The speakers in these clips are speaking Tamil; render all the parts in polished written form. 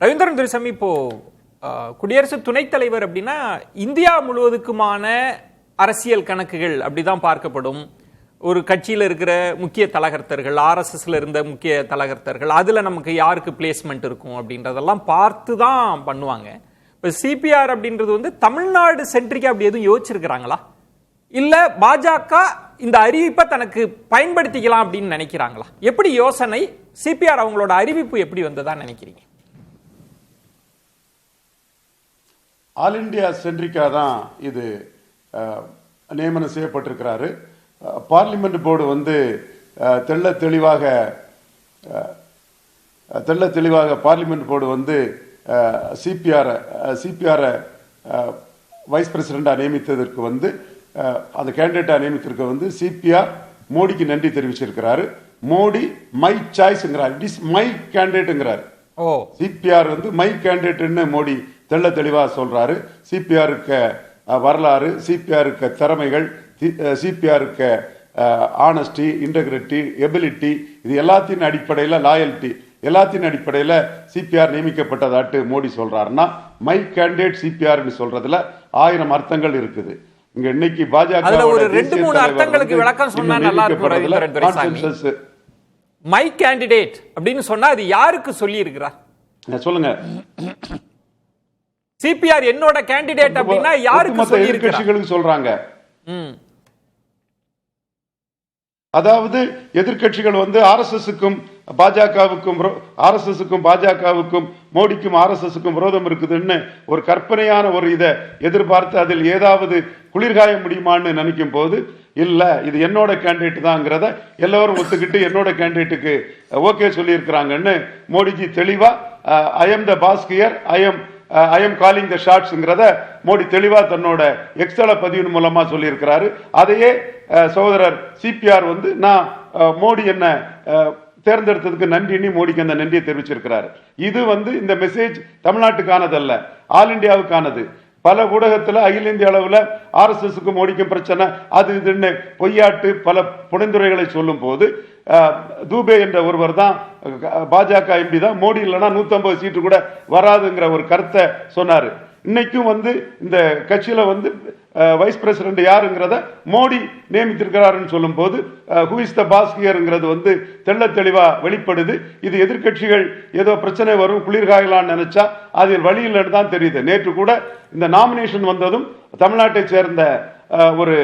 ரவீந்திரன் துரைசாமி, இப்போ குடியரசு துணைத் தலைவர் அப்படின்னா இந்தியா முழுவதுக்குமான அரசியல் கணக்குகள் அப்படிதான் பார்க்கப்படும். ஒரு கட்சியில் இருக்கிற முக்கிய தலகர்த்தர்கள், ஆர்எஸ்எஸ்ல இருந்த முக்கிய தலகர்த்தர்கள், அதுல நமக்கு யாருக்கு பிளேஸ்மெண்ட் இருக்கும் அப்படின்றதெல்லாம் பார்த்து தான் பண்ணுவாங்க. இப்போ சிபிஆர் அப்படின்றது வந்து தமிழ்நாடு சென்ட்ரிக்கா அப்படி எதுவும் யோசிச்சிருக்கிறாங்களா, இல்ல பாஜக இந்த அறிவிப்பை தனக்கு பயன்படுத்திக்கலாம் அப்படின்னு நினைக்கிறாங்களா? எப்படி யோசனை, சிபிஆர் அவங்களோட அறிவிப்பு எப்படி வந்ததா நினைக்கிறீங்க? ஆல் இண்டியா சென்ட்ரிக்கா தான் இது நியமனம் செய்யப்பட்டிருக்கிறாரு. பார்லிமெண்ட் போர்டு வந்து தெள்ள தெளிவாக பார்லிமெண்ட் போர்டு வந்து சிபிஆர் வைஸ் பிரசிடண்டா நியமித்ததற்கு வந்து அந்த கேண்டிடேட்டா நியமித்திருக்க வந்து சிபிஆர் மோடிக்கு நன்றி தெரிவிச்சிருக்கிறாரு. மோடி மை சாய்ஸ்ங்கிறார், இட் இஸ் மை கேண்டிடேட்ங்கிறார். சிபிஆர் வந்து மை கேண்டிடேட்னு மோடி தெள்ள தெளிவாக சொல்றாரு. சிபிஆருக்கு வரலாறு, சிபிஆருக்கு திறமைகள், சிபிஆருக்கு ஆனஸ்டி, இன்டெகிரிட்டி, எபிலிட்டி, இது எல்லாத்தின் அடிப்படையில், லாயல்டி எல்லாத்தின் அடிப்படையில் சிபிஆர் நியமிக்கப்பட்டதாட்டு மோடி சொல்றாருன்னா, மை கேண்டிடேட் சிபிஆர் சொல்றதுல 1000 அர்த்தங்கள் இருக்குது. இங்க இன்னைக்கு பாஜக மை கேண்டிடேட் அப்படின்னு சொன்னா அது யாருக்கு சொல்லி இருக்கிறார் சொல்லுங்க. சிபிஆர் என்னோட கேண்டிடேட் அப்படின்னா யாருக்கு சொல்லி எதிர்க்கட்சிகளுக்கு சொல்றாங்க. அதாவது எதிர்க்கட்சிகள் வந்து ஆர்எஸ்எஸ்க்கும் பாஜகவுக்கும் மோடிக்கும் ஆர்எஸ்எஸ்க்கும் விரோதம் இருக்குதுன்னு ஒரு கற்பனையான ஒரு இதை எதிர்பார்த்து அதில் ஏதாவது குளிர்காய முடியுமான்னு நினைக்கும் போது, இல்ல இது என்னோட கேண்டிடேட் தான்ங்கிறத எல்லாரும் ஒத்துக்கிட்டு என்னோட கேண்டிடேட்டுக்கு ஓகே சொல்லி இருக்கிறாங்கன்னு மோடிஜி தெளிவா I am the boss here, I am calling the ஷாட்ஸ்ங்கிறத மோடி தெளிவா தன்னோட எக்ஸ்தல பதிவின் மூலமா சொல்லி இருக்கிறாரு. அதையே சகோதரர் சிபிஆர் வந்து நான் மோடி என்ன தேர்ந்தெடுத்ததுக்கு நன்றின்னு மோடிக்கு அந்த நன்றியை தெரிவிச்சிருக்கிறாரு. இது வந்து இந்த மெசேஜ் தமிழ்நாட்டுக்கானது அல்ல, ஆல் இண்டியாவுக்கானது. பல ஊடகத்தில் அகில இந்திய அளவில் ஆர்எஸ்எஸ்க்கும் மோடிக்கும் பிரச்சனை அது இதுன்னு பொய்யாட்டு பல புனைந்துரைகளை சொல்லும் போது தூபே என்ற ஒருவர் தான் பாஜக எம்பி தான் மோடி இல்லைன்னா 150 சீட்டு கூட வராதுங்கிற ஒரு கருத்தை சொன்னாரு. இன்னைக்கும் வந்து இந்த கட்சியில வந்து வைஸ் பிரசிடென்ட் யாருங்கிறத மோடி நியமித்திருக்கிறாருன்னு சொல்லும் போது ஹூ இஸ் த பாஸ் ஹியர்ங்கிறது வந்து தெள்ள தெளிவா வெளிப்படுது. இது எதிர்கட்சிகள் ஏதோ பிரச்சனை வரும் குளிர்காயலான்னு நினைச்சா அதில் வழி இல்லைன்னு தான் தெரியுது. நேற்று கூட இந்த நாமினேஷன் வந்ததும் தமிழ்நாட்டை சேர்ந்த ஒரு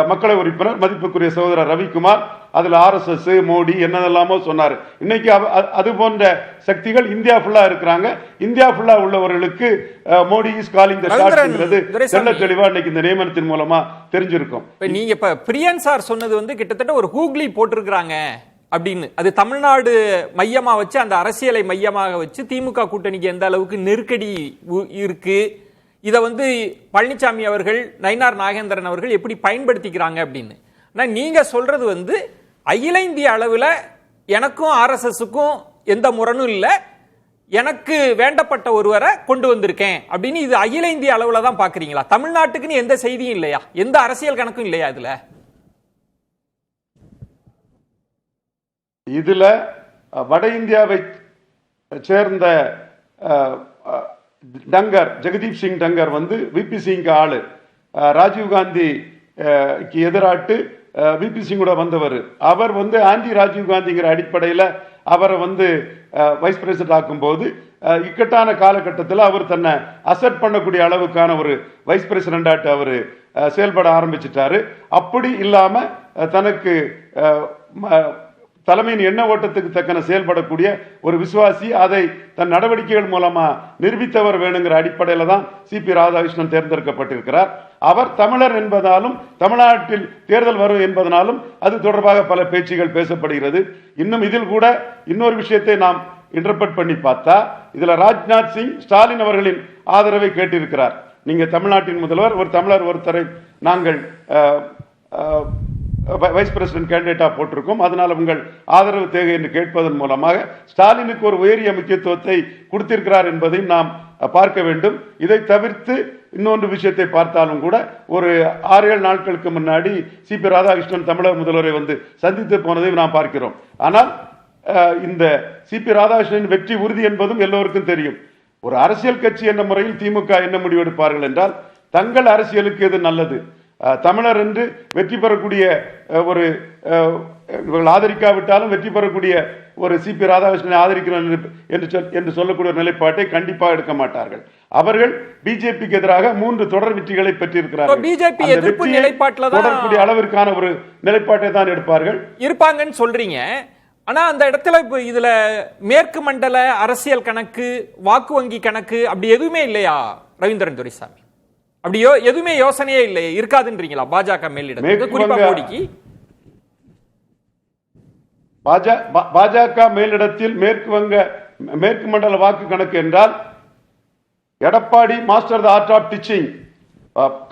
மக்களவை உறுப்பினர் மதிப்புக்குரிய சகோதரர் ரவிக்குமார் அதுல ஆர்எஸ்எஸ் மோடி என்னதெல்லாமோ சொன்னாரு. இன்னைக்கு அது போன்ற சக்திகள் இந்தியா ஃபுல்லா இருக்கிறாங்க. இந்தியா ஃபுல்லா உள்ளவர்களுக்கு மோடி இஸ் காலிங் தி ஷாட்ங்கிறது தெள்ள தெளிவா இன்னைக்கு இந்த நியமனத்தின் மூலமா தெரிஞ்சிருக்கும். நீங்க இப்ப பிரியன் சார் சொன்னது வந்து கிட்டத்தட்ட ஒரு கூகுளி போட்டிருக்கிறாங்க அப்படின்னு, அது தமிழ்நாடு மையமா வச்சு அந்த அரசியலை மையமாக வச்சு திமுக கூட்டணிக்கு எந்த அளவுக்கு நெருக்கடி இருக்கு, இதை வந்து பழனிசாமி அவர்கள், நயினார் நாகேந்திரன் அவர்கள் எப்படி பயன்படுத்திக்கிறாங்க அப்படின்னு. ஆனால் நீங்க சொல்றது வந்து அகில இந்திய அளவில் எனக்கும் ஆர்எஸ்எஸ்க்கும் எந்த முரணும் இல்லை, எனக்கு வேண்டப்பட்ட ஒருவரை கொண்டு வந்திருக்கேன் அப்படின்னு, இது அகில இந்திய அளவில் தான் பாக்குறீங்களா? தமிழ்நாட்டுக்குன்னு எந்த செய்தியும் இல்லையா, எந்த அரசியல் கணக்கும் இல்லையா இதுல? இதுல வட இந்தியாவை சேர்ந்த டங்கர், ஜெகதீப் சிங் டங்கர் வந்து விபி சிங் ஆளு, ராஜீவ்காந்திக்கு எதிராட்டு விபி சிங்கோட வந்தவர். அவர் வந்து ஆன்டி ராஜீவ்காந்திங்கிற அடிப்படையில் அவரை வந்து வைஸ் பிரசிடென்ட் ஆக்கும் போது இக்கட்டான காலகட்டத்தில் அவர் தன்னை அசெப்ட் பண்ணக்கூடிய அளவுக்கான ஒரு வைஸ் பிரசிடென்டாட்டு அவர் செயல்பட ஆரம்பிச்சிட்டாரு. அப்படி இல்லாம தனக்கு தலைமையின் எண்ண ஓட்டத்துக்கு தக்கன செயல்படக்கூடிய ஒரு விசுவாசி, அதை தன் நடவடிக்கைகள் மூலமா நிரூபித்தவர் வேணுங்கிற அடிப்படையில தான் சிபி ராதாகிருஷ்ணன் தேர்ந்தெடுக்கப்பட்டிருக்கிறார். அவர் தமிழர் என்பதாலும் தமிழ்நாட்டில் தேர்தல் வரும் என்பதனாலும் அது தொடர்பாக பல பேச்சுகள் பேசப்படுகிறது. இன்னும் இதில் கூட இன்னொரு விஷயத்தை நாம் இன்டர்பிரட் பண்ணி பார்த்தா, இதுல ராஜ்நாத் சிங் ஸ்டாலின் அவர்களின் ஆதரவை கேட்டிருக்கிறார். நீங்க தமிழ்நாட்டின் முதல்வர், ஒரு தமிழர் ஒருத்தரை நாங்கள் வைஸ் பிரசிடென்ட் கேண்டிடேட்டா போட்டிருக்கோம், அதனால உங்கள் ஆதரவு தேவை என்று கேட்பதன் மூலமாக ஸ்டாலினுக்கு ஒரு உயரிய முக்கியத்துவத்தை கொடுத்திருக்கிறார் என்பதையும் நாம் பார்க்க வேண்டும். இதை தவிர்த்து இன்னொன்று விஷயத்தை பார்த்தாலும் கூட ஒரு 6-7 நாட்களுக்கு முன்னாடி சிபி ராதாகிருஷ்ணன் தமிழக முதல்வரை வந்து சந்தித்து போனதையும் நாம் பார்க்கிறோம். ஆனால் இந்த சிபி ராதாகிருஷ்ணன் வெற்றி உறுதி என்பதும் எல்லோருக்கும் தெரியும். ஒரு அரசியல் கட்சி என்ற முறையில் திமுக என்ன முடிவெடுப்பார்கள் என்றால், தங்கள் அரசியலுக்கு எது நல்லது, தமிழர் என்று வெற்றி பெறக்கூடிய ஒரு இவர்கள் ஆதரிக்காவிட்டாலும் வெற்றி பெறக்கூடிய ஒரு சிபி ராதாகிருஷ்ணனை ஆதரிக்கிறோம் என்று சொல்லக்கூடிய நிலைப்பாட்டை கண்டிப்பாக எடுக்க மாட்டார்கள். அவர்கள் பிஜேபிக்கு எதிராக 3 தொடர் வெற்றிகளை பெற்றிருக்கிறார்கள். பிஜேபி எதிர்ப்பு நிலைப்பாட்டில் தொடரக்கூடிய அளவிற்கான ஒரு நிலைப்பாட்டை தான் எடுப்பார்கள் இருப்பாங்கன்னு சொல்றீங்க. ஆனா அந்த இடத்துல இப்ப இதுல மேற்கு மண்டல அரசியல் கணக்கு, வாக்கு வங்கி கணக்கு அப்படி எதுவுமே இல்லையா ரவீந்திரன் துரைசாமி? அப்படியோ எதுவுமே யோசனையே இல்லை, இருக்காதுன்றீங்களா பாஜக மேலிடத்துக்கு, குறிப்பா மோடிக்கு? பாஜக மேலிடத்தில் மேற்கு மண்டல வாக்கு கணக்கு என்றால், Edappadi master the art of teaching,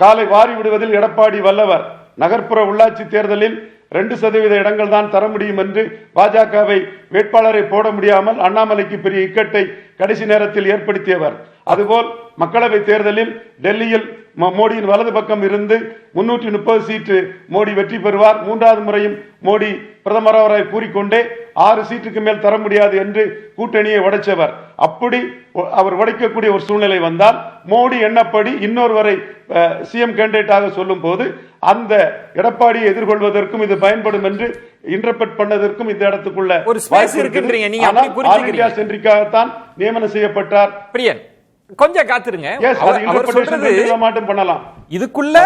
காலை வாரி விடுவதில் எடப்பாடி வல்லவர். நகர்ப்புற உள்ளாட்சி தேர்தலில் 2% இடங்கள் தான் தர முடியும் என்று பாஜகவை வேட்பாளரை போட முடியாமல் அண்ணாமலைக்கு பெரிய இக்கட்டை கடைசி நேரத்தில் ஏற்படுத்தியவர். அதுபோல் மக்களவை தேர்தலில் டெல்லியில் மோடியின் வலது பக்கம் இருந்து 330 சீட்டு மோடி வெற்றி பெறுவார், 3வது முறையும் மோடி பிரதமராக கூறிக்கொண்டே 6 சீட்டுக்கு மேல் தர முடியாது என்று கூட்டணியை உடைச்சவர். அப்படி அவர் உடைக்கக்கூடிய ஒரு சூழ்நிலை வந்தால், மோடி எண்ணப்படி இன்னொருவரை சிஎம் கேண்டிடேட்டாக சொல்லும் போது அந்த எடப்பாடியை எதிர்கொள்வதற்கும் இது பயன்படும் என்று இன்டர்பிரட் பண்ணதற்கும் இந்த இடத்துக்குள்ள ஒரு ஸ்பேஸ் இருக்குன்றீங்க. நீங்க அப்படி புரிஞ்சுக்கிறீங்க. சென்ட்ரிக்காகத்தான் நியமனம் செய்யப்பட்டார். பிரியன், கொஞ்சம் காத்துருங்க. பண்ணலாம். இதுக்குள்ள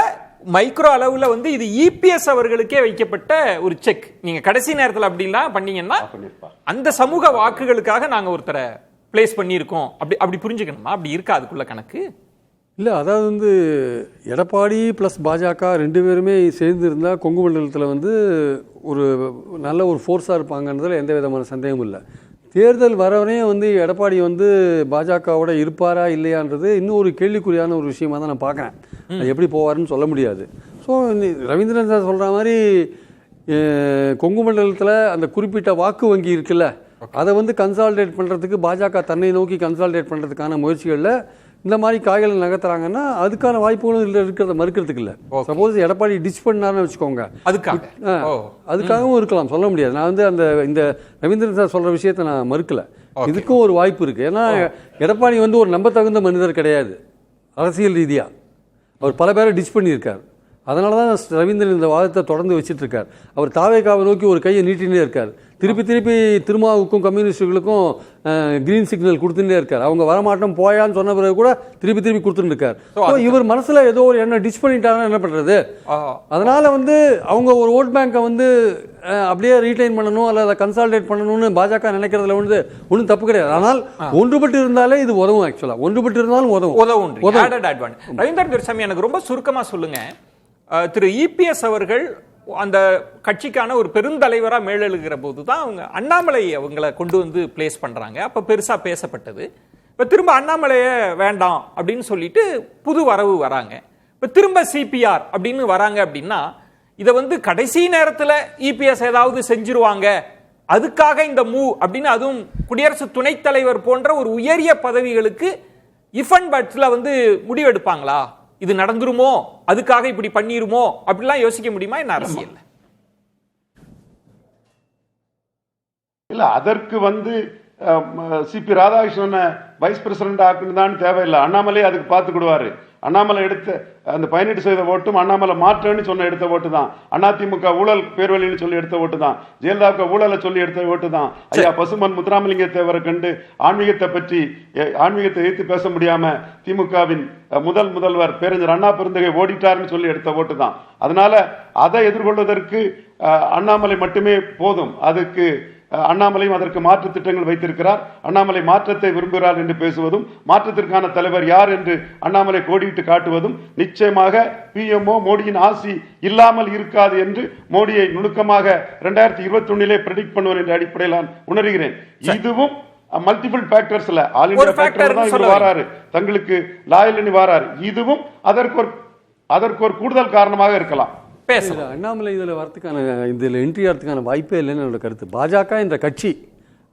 மைக்ரோ அளவுல வந்து இது இபிஎஸ் அவர்களுக்கே வைக்கப்பட்ட ஒரு செக். நீங்க கடைசி நேரத்தில் அப்படிலாம் பண்ணீங்கன்னா அந்த சமூக வாக்குகளுக்காக நாங்க ஒருத்தரை பிளேஸ் பண்ணியிருக்கோம் அப்படி புரிஞ்சுக்கணுமா? அப்படி இருக்கா அதுக்குள்ள கணக்கு? இல்லை, அதாவது வந்து எடப்பாடி ப்ளஸ் பாஜக 2 பேருமே சேர்ந்து இருந்தால் கொங்கு மண்டலத்தில் வந்து ஒரு நல்ல ஒரு ஃபோர்ஸாக இருப்பாங்கன்றதுல எந்த விதமான சந்தேகமும் இல்லை. தேர்தல் வரவரையும் வந்து எடப்பாடி வந்து பாஜகவோட இருப்பாரா இல்லையான்றது இன்னும் ஒரு கேள்விக்குறியான ஒரு விஷயமா தான் நான் பார்க்குறேன். அது எப்படி போவாருன்னு சொல்ல முடியாது. ஸோ ரவீந்திரன் சார் சொல்கிற மாதிரி கொங்கு மண்டலத்தில் அந்த குறிப்பிட்ட வாக்கு வங்கி இருக்குல்ல, அதை வந்து கன்சால்டேட் பண்ணுறதுக்கு பாஜக தன்னை நோக்கி கன்சால்டேட் பண்ணுறதுக்கான முயற்சிகளில் இந்த மாதிரி காய்கள் நகர்த்துறாங்கன்னா அதுக்கான வாய்ப்புகளும் இல்லை, இருக்கிறத மறுக்கிறதுக்கு இல்லை. சப்போஸ் எடப்பாடி டிச் பண்ணாருன்னு வச்சுக்கோங்க, அதுக்காகவும் இருக்கலாம், சொல்ல முடியாது. நான் வந்து இந்த ரவீந்திரன் சார் சொல்கிற விஷயத்தை நான் மறுக்கலை. இதுக்கும் ஒரு வாய்ப்பு இருக்குது. ஏன்னா எடப்பாடி வந்து ஒரு நம்பத்தகுந்த மனிதர் கிடையாது அரசியல் ரீதியாக. அவர் பல பேரை டிச் பண்ணியிருக்கார். அதனால தான் ரவீந்திரன் இந்த வாதத்தை தொடர்ந்து வச்சுட்டு இருக்கார். அவர் தாவேக்காவை நோக்கி ஒரு கையை நீட்டினே இருக்கார். திருப்பி திருமாவுக்கும் கம்யூனிஸ்டுகளுக்கும் கிரீன் சிக்னல் கொடுத்துட்டே இருக்கார். அவங்க வரமாட்டோம் போயான்னு சொன்ன பிறகு கூட திருப்பி கொடுத்துட்டு இருக்கார். இவர் மனசுல ஏதோ ஒரு என்ன டிச் பண்ணிட்டாருன்னா என்ன பண்றது? அதனால வந்து அவங்க ஒரு ஓட் பேங்கை வந்து அப்படியே ரீடைன் பண்ணணும் அல்லது கன்சால்டேட் பண்ணணும்னு பாஜக நினைக்கிறதுல வந்து ஒன்றும் தப்பு கிடையாது. ஆனால் ஒன்றுபட்டு இருந்தாலே இது உதவும். ஆக்சுவலா ஒன்றுபட்டு இருந்தாலும் உதவும். ரவீந்திரன் துரைசாமி, எனக்கு ரொம்ப சுருக்கமா சொல்லுங்க. திரு இபிஎஸ் அவர்கள் அந்த கட்சிக்கான ஒரு பெருந்தலைவரா மேலெழுகிற போது தான் அவங்க அண்ணாமலை அவங்களை கொண்டு வந்து பிளேஸ் பண்றாங்க. அப்ப பெருசா பேசப்பட்டது. இப்ப திரும்ப அண்ணாமலைய வேண்டாம் அப்படின்னு சொல்லிட்டு புது வரவு வராங்க. இப்ப திரும்ப சிபிஆர் அப்படின்னு வராங்க. அப்படின்னா இதை வந்து கடைசி நேரத்துல இபிஎஸ் ஏதாவது செஞ்சிருவாங்க, அதுக்காக இந்த மூவ் அப்படின்னு, அதுவும் குடியரசு துணைத் தலைவர் போன்ற ஒரு உயரிய பதவிகளுக்கு இஃப் அண்ட் பட்ஸ்ல வந்து முடிவெடுப்பாங்களா? இது நடந்துருமோ, அதுக்காக இப்படி பண்ணிருமோ அப்படிலாம் யோசிக்க முடியுமா என்ன அரசியல்? இல்ல, அதற்கு வந்து சிபி ராதாகிருஷ்ணனை வைஸ் பிரசிடண்ட் ஆக்குன்னு தேவையில்லை. அண்ணாமலை அதுக்கு பார்த்துக்கிடுவாரு. அண்ணாமலை எடுத்த அந்த 18% ஓட்டும் அண்ணாமலை மாற்றன்னு சொன்ன எடுத்த ஓட்டு தான். அதிமுக ஊழல் பேர்வழின்னு சொல்லி எடுத்த ஓட்டு தான். ஜெயலலிதாவுக்கு ஊழலை சொல்லி எடுத்த ஓட்டு தான். ஐயா பசுமன் முத்துராமலிங்க தேவரை கண்டு ஆன்மீகத்தை எதிர்த்து பேச முடியாம திமுகவின் முதல்வர் பேரறிஞர் அண்ணா பெருந்தகை ஓடிட்டார்னு சொல்லி எடுத்த ஓட்டு தான். அதனால அதை எதிர்கொள்வதற்கு அண்ணாமலை மட்டுமே போதும். அதுக்கு அண்ணாமலையும் அதற்கு மாற்று திட்டங்கள் வைத்திருக்கிறார். அண்ணாமலை மாற்றத்தை விரும்புகிறார் என்று பேசுவதும், மாற்றத்திற்கான தலைவர் யார் என்று அண்ணாமலை கோடிட்டு காட்டுவதும் நிச்சயமாக பிஎம்ஓ மோடியின் ஆசி இல்லாமல் இருக்காது என்று மோடியை நுணுக்கமாக 2021 பிரெடிக்ட் பண்ணுவார் என்ற அடிப்படையில் நான் உணர்கிறேன். இதுவும் மல்டிபிள் ஃபேக்டர்ஸ்ல ஆல் இந்தியா ஃபேக்டர் தான் இவர் வராரு, தங்களுக்கு லாயல் வாராரு. இதுவும் அதற்கு ஒரு கூடுதல் காரணமாக இருக்கலாம். அண்ணாமலை இதில் வரத்துக்கான இதில் என்ட்ரி ஆகிறதுக்கான வாய்ப்பே இல்லைன்னு என்னோட கருத்து. பாஜக என்ற கட்சி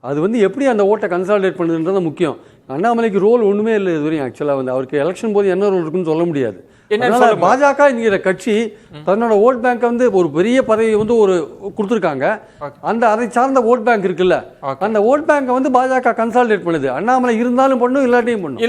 அது வந்து எப்படி அந்த ஓட்டை கன்சால்டேட் பண்ணுதுன்றது முக்கியம். அண்ணாமலைக்கு ரோல் ஒன்றுமே இல்லை இதுவரையும். ஆக்சுவலாக வந்து அவருக்கு எலெக்ஷன் போது என்ன ரோல் இருக்குன்னு சொல்ல முடியாது. என்னன்னு அதனால சொல்லுங்க. பாஜக என்கிற கட்சி தன்னோட ஓட் பேங்க் வந்து ஒரு பெரிய பதவி வந்து ஒரு கொடுத்துருக்காங்க. அந்த அதை சார்ந்த ஓட் பேங்க் இருக்குல்ல, அந்த ஓட் பேங்கை வந்து பாஜக கன்சாலிடேட் பண்ணுது. அண்ணாமலை இருந்தாலும் பண்ணும், இல்லாட்டியும் பண்ணும்.